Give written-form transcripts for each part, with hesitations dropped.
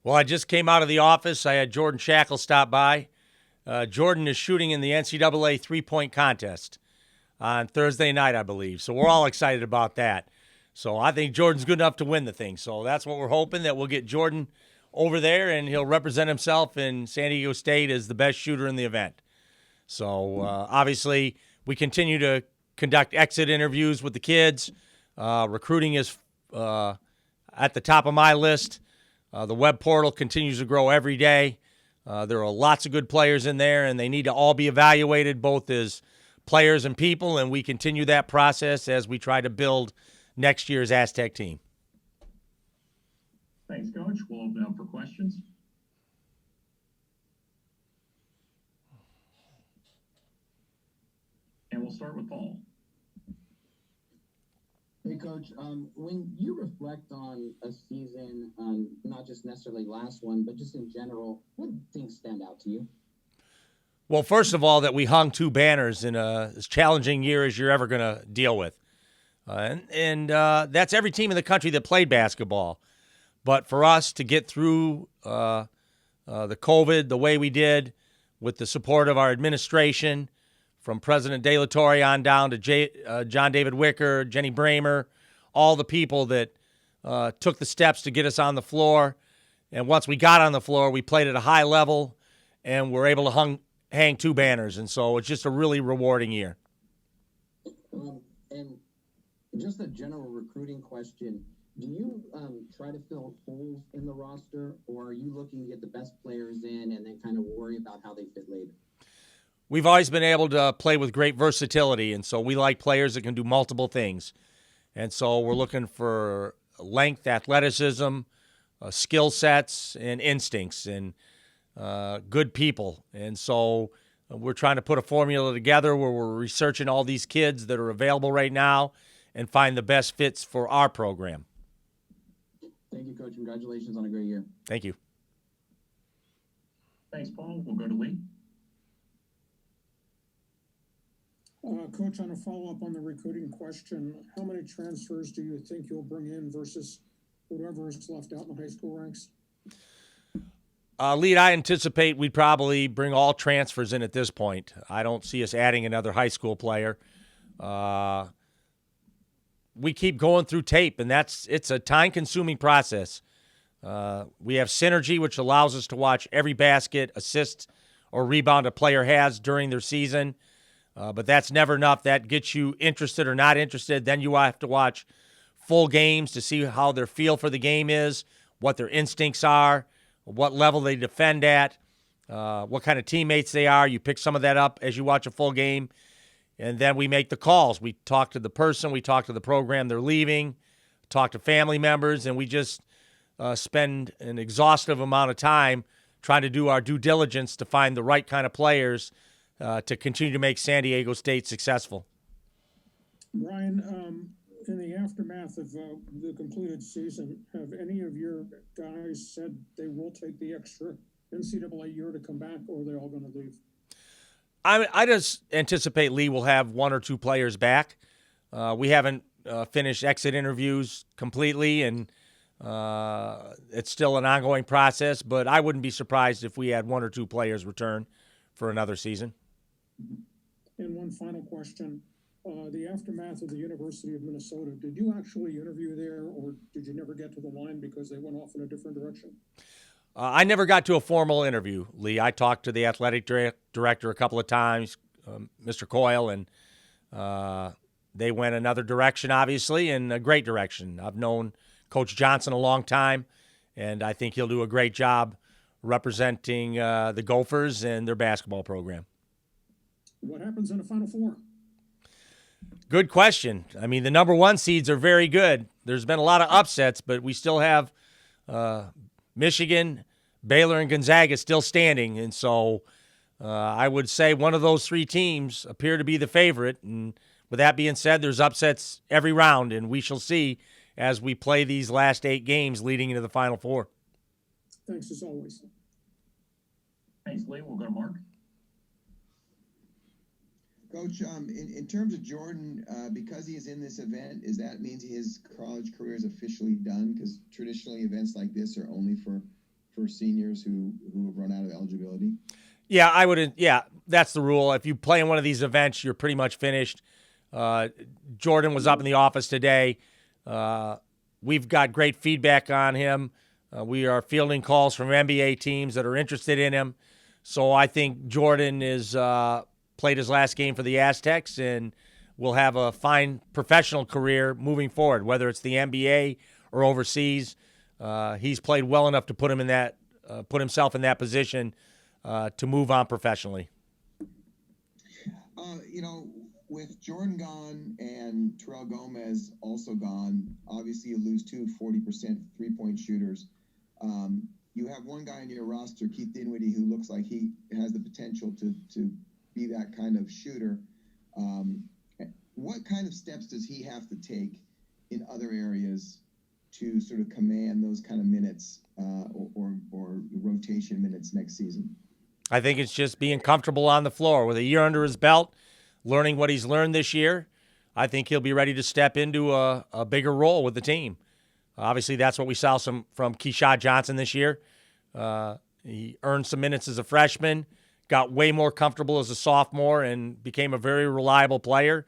Well, I just came out of the office. I had Jordan Shackle stop by. Jordan is shooting in the NCAA three-point contest on Thursday night, I believe. So we're all excited about that. So I think Jordan's good enough to win the thing. So that's what we're hoping, that we'll get Jordan over there and he'll represent himself in San Diego State as the best shooter in the event. So obviously, we continue to conduct exit interviews with the kids. Recruiting is at the top of my list. The web portal continues to grow every day. There are lots of good players in there, and they need to all be evaluated both as players and people, and we continue that process as we try to build next year's Aztec team. Thanks, Coach. We'll open up for questions. And we'll start with Paul. Hey, Coach, when you reflect on a season, not just necessarily last one, but just in general, what things stand out to you? Well, first of all, that we hung two banners in as challenging year as you're ever going to deal with. And that's every team in the country that played basketball. But for us to get through the COVID the way we did, with the support of our administration, from President De La Torre on down to John David Wicker, Jenny Bramer, all the people that took the steps to get us on the floor. And once we got on the floor, we played at a high level and were able to hang two banners. And so it's just a really rewarding year. And just a general recruiting question. Do you try to fill holes in the roster, or are you looking to get the best players in and then kind of worry about how they fit later? We've always been able to play with great versatility, and so we like players that can do multiple things. And so we're looking for length, athleticism, skill sets, and instincts, and good people. And so we're trying to put a formula together where we're researching all these kids that are available right now and find the best fits for our program. Thank you, Coach. Congratulations on a great year. Thank you. Thanks, Paul. We'll go to Lee. Coach, on a follow-up on the recruiting question, how many transfers do you think you'll bring in versus whatever is left out in the high school ranks? Lee, I anticipate we'd probably bring all transfers in at this point. I don't see us adding another high school player. We keep going through tape, and it's a time-consuming process. We have Synergy, which allows us to watch every basket, assist, or rebound a player has during their season. But that's never enough. That gets you interested or not interested. Then you have to watch full games to see how their feel for the game is, what their instincts are, what level they defend at, what kind of teammates they are. You pick some of that up as you watch a full game. And then we make the calls. We talk to the person. We talk to the program they're leaving, talk to family members, and we just spend an exhaustive amount of time trying to do our due diligence to find the right kind of players to continue to make San Diego State successful. Brian, in the aftermath of the completed season, have any of your guys said they will take the extra NCAA year to come back, or are they all going to leave? I just anticipate Lee will have one or two players back. We haven't finished exit interviews completely, and it's still an ongoing process, but I wouldn't be surprised if we had one or two players return for another season. And one final question. The aftermath of the University of Minnesota, did you actually interview there, or did you never get to the line because they went off in a different direction? I never got to a formal interview, Lee. I talked to the athletic director a couple of times, Mr. Coyle, and they went another direction, obviously, and a great direction. I've known Coach Johnson a long time, and I think he'll do a great job representing the Gophers and their basketball program. What happens in the Final Four? Good question. I mean, the number one seeds are very good. There's been a lot of upsets, but we still have Michigan, Baylor, and Gonzaga still standing. And so I would say one of those three teams appear to be the favorite. And with that being said, there's upsets every round, and we shall see as we play these last 8 games leading into the Final Four. Thanks, as always. Thanks, Lee. We'll go to Mark. Coach, in terms of Jordan, because he is in this event, is that means his college career is officially done? Because traditionally events like this are only for for seniors who have run out of eligibility? Yeah, I wouldn't. Yeah, that's the rule. If you play in one of these events, you're pretty much finished. Jordan was up in the office today. We've got great feedback on him. We are fielding calls from NBA teams that are interested in him. So I think Jordan is played his last game for the Aztecs and will have a fine professional career moving forward, whether it's the NBA or overseas. He's played well enough to put himself in that position to move on professionally. With Jordan gone and Terrell Gomez also gone, obviously you lose two 40% three-point shooters. You have one guy in your roster, Keith Dinwiddie, who looks like he has the potential to be that kind of shooter. What kind of steps does he have to take in other areas to sort of command those kind of minutes or rotation minutes next season? I think it's just being comfortable on the floor. With a year under his belt, learning what he's learned this year, I think he'll be ready to step into a bigger role with the team. Obviously, that's what we saw from Keyshawn Johnson this year. He earned some minutes as a freshman, got way more comfortable as a sophomore, and became a very reliable player.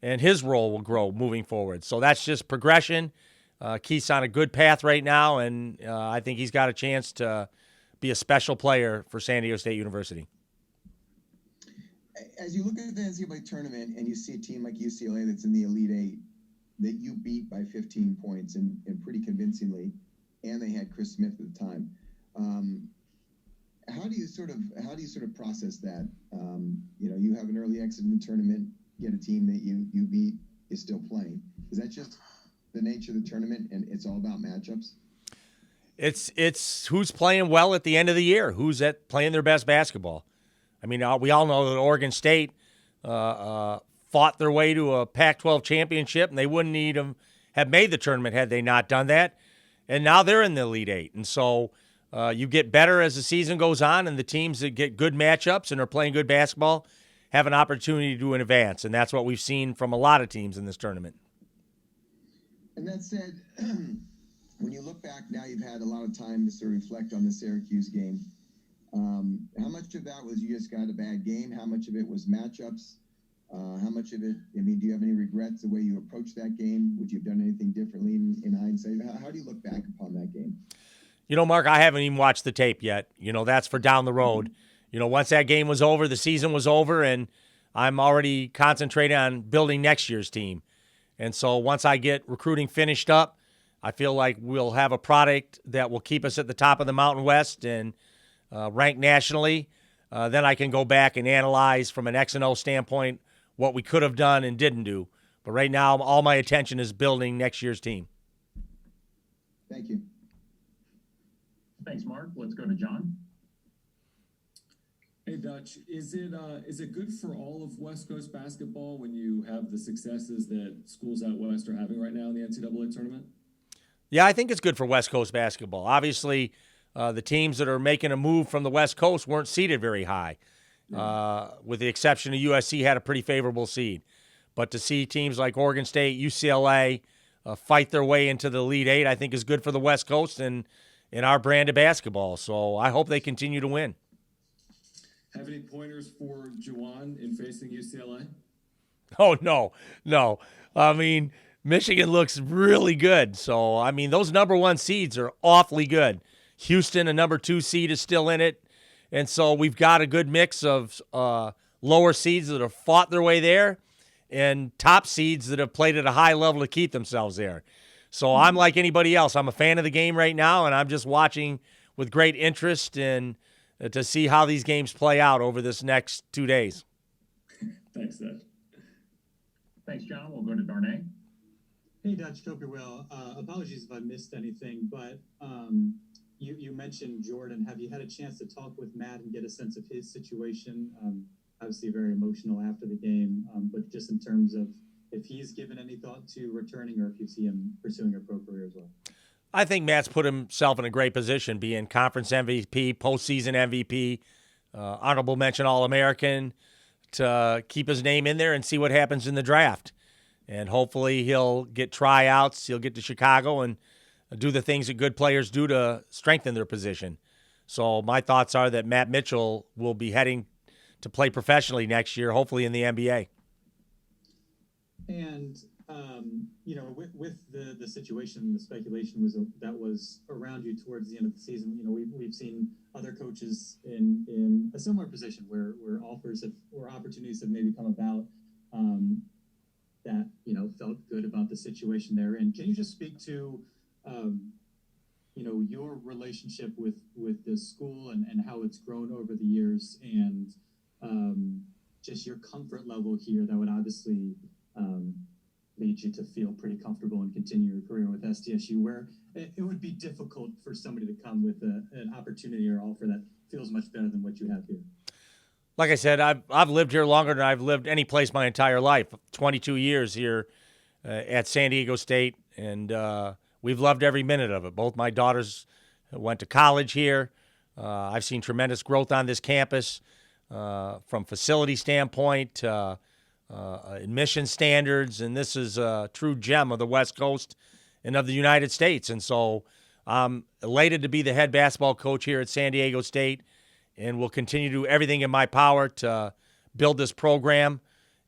And his role will grow moving forward. So that's just progression. Keith's on a good path right now, and I think he's got a chance to be a special player for San Diego State University. As you look at the NCAA tournament and you see a team like UCLA that's in the Elite Eight that you beat by 15 points and pretty convincingly, and they had Chris Smith at the time, how do you sort of process that? You have an early exit in the tournament, yet a team that you beat is still playing. Is that just the nature of the tournament and it's all about matchups? It's who's playing well at the end of the year, who's playing their best basketball. I mean, we all know that Oregon State fought their way to a Pac-12 championship, and they wouldn't have made the tournament had they not done that. And now they're in the Elite Eight. And so you get better as the season goes on, and the teams that get good matchups and are playing good basketball have an opportunity to advance. And that's what we've seen from a lot of teams in this tournament. And that said, when you look back now, you've had a lot of time to sort of reflect on the Syracuse game. How much of that was you just got a bad game? How much of it was matchups? How much of it, do you have any regrets the way you approached that game? Would you have done anything differently in hindsight? How do you look back upon that game? Mark, I haven't even watched the tape yet. That's for down the road. Once that game was over, the season was over, and I'm already concentrating on building next year's team. And so once I get recruiting finished up, I feel like we'll have a product that will keep us at the top of the Mountain West and rank nationally. Then I can go back and analyze from an X and O standpoint what we could have done and didn't do. But right now, all my attention is building next year's team. Thank you. Thanks, Mark. Let's go to John. Hey, Dutch, is it good for all of West Coast basketball when you have the successes that schools out west are having right now in the NCAA tournament? Yeah, I think it's good for West Coast basketball. Obviously, the teams that are making a move from the West Coast weren't seeded very high. With the exception of USC, had a pretty favorable seed. But to see teams like Oregon State, UCLA fight their way into the Elite Eight, I think is good for the West Coast and in our brand of basketball. So I hope they continue to win. Have any pointers for Juwan in facing UCLA? Oh, no. I mean, Michigan looks really good. So, those number one seeds are awfully good. Houston, a number 2 seed, is still in it. And so we've got a good mix of lower seeds that have fought their way there and top seeds that have played at a high level to keep themselves there. So I'm like anybody else. I'm a fan of the game right now, and I'm just watching with great interest and to see how these games play out over this next 2 days. Thanks, Dutch. Thanks, John. We'll go to Darnay. Hey, Dutch, hope you're well. Apologies if I missed anything, but you mentioned Jordan. Have you had a chance to talk with Matt and get a sense of his situation? Obviously very emotional after the game, but just in terms of if he's given any thought to returning or if you see him pursuing a pro career as well. I think Matt's put himself in a great position, being conference MVP, postseason MVP, honorable mention All-American, to keep his name in there and see what happens in the draft. And hopefully he'll get tryouts, he'll get to Chicago, and do the things that good players do to strengthen their position. So my thoughts are that Matt Mitchell will be heading to play professionally next year, hopefully in the NBA. And with the situation, the speculation that was around you towards the end of the season. We've seen other coaches in a similar position where opportunities have maybe come about that felt good about the situation they're in. Can you just speak to your relationship with this school and how it's grown over the years, and just your comfort level here that would obviously lead you to feel pretty comfortable and continue your career with SDSU, where it would be difficult for somebody to come with an opportunity or offer that feels much better than what you have here? Like I said, I've lived here longer than I've lived any place my entire life. 22 years here at San Diego State, and we've loved every minute of it. Both my daughters went to college here. I've seen tremendous growth on this campus from facility standpoint, admission standards, and this is a true gem of the West Coast and of the United States. And so I'm elated to be the head basketball coach here at San Diego State, and will continue to do everything in my power to build this program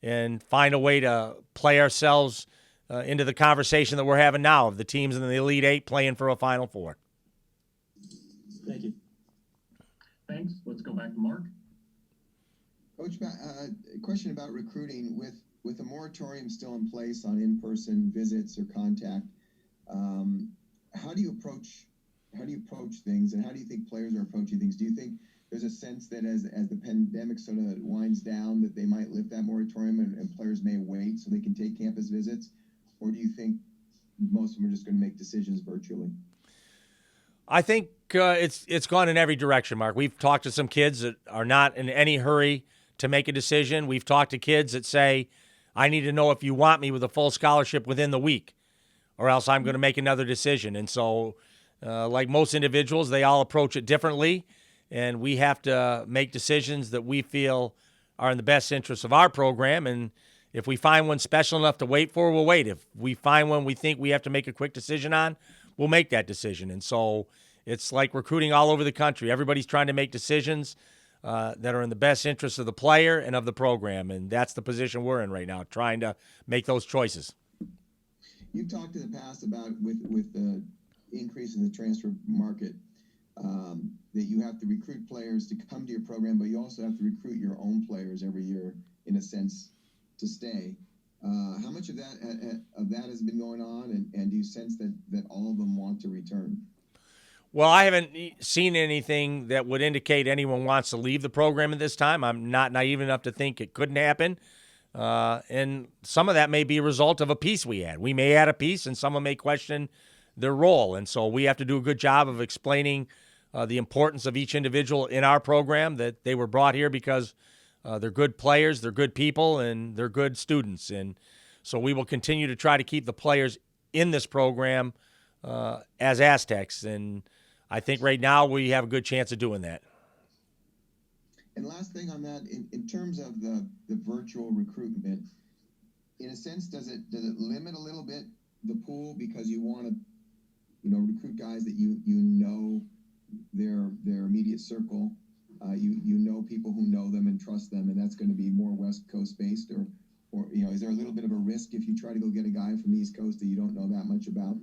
and find a way to play ourselves into the conversation that we're having now of the teams in the Elite Eight playing for a Final Four. Thank you. Thanks. Let's go back to Mark. Coach, a question about recruiting. With a moratorium still in place on in-person visits or contact, how do you approach things, and how do you think players are approaching things? Do you think there's a sense that as the pandemic sort of winds down, that they might lift that moratorium and players may wait so they can take campus visits? Or do you think most of them are just going to make decisions virtually? I think it's gone in every direction, Mark. We've talked to some kids that are not in any hurry to make a decision. We've talked to kids that say, I need to know if you want me with a full scholarship within the week, or else I'm going to make another decision. And so, like most individuals, they all approach it differently, and we have to make decisions that we feel are in the best interest of our program. And if we find one special enough to wait for, we'll wait. If we find one we think we have to make a quick decision on, we'll make that decision. And so it's like recruiting all over the country. Everybody's trying to make decisions that are in the best interest of the player and of the program. And that's the position we're in right now, trying to make those choices. You've talked in the past about with the increase in the transfer market, that you have to recruit players to come to your program, but you also have to recruit your own players every year, in a sense, to stay. How much of that has been going on, and do you sense that all of them want to return? Well, I haven't seen anything that would indicate anyone wants to leave the program at this time. I'm not naive enough to think it couldn't happen. And some of that may be a result of a piece we add. We may add a piece, and someone may question their role. And so we have to do a good job of explaining the importance of each individual in our program, that they were brought here because they're good players, they're good people, and they're good students. And so we will continue to try to keep the players in this program as Aztecs. And I think right now we have a good chance of doing that. And last thing on that, in terms of the virtual recruitment, in a sense, does it limit a little bit the pool, because you want to recruit guys that you know their immediate circle, you know people who know them and trust them, and that's going to be more West Coast based, or is there a little bit of a risk if you try to go get a guy from the East Coast that you don't know that much about?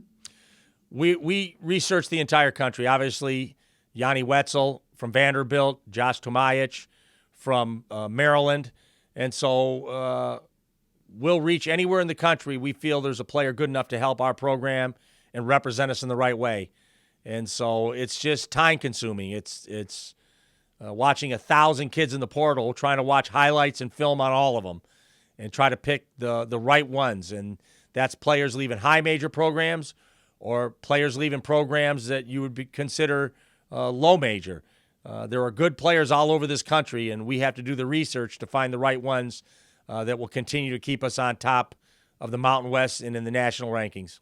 We research the entire country. Obviously, Yanni Wetzel from Vanderbilt, Josh Tomajic from Maryland. And so we'll reach anywhere in the country we feel there's a player good enough to help our program and represent us in the right way. And so it's just time-consuming. It's watching 1,000 kids in the portal, trying to watch highlights and film on all of them and try to pick the right ones. And that's players leaving high major programs or players leaving programs that you would consider low major. There are good players all over this country, and we have to do the research to find the right ones that will continue to keep us on top of the Mountain West and in the national rankings.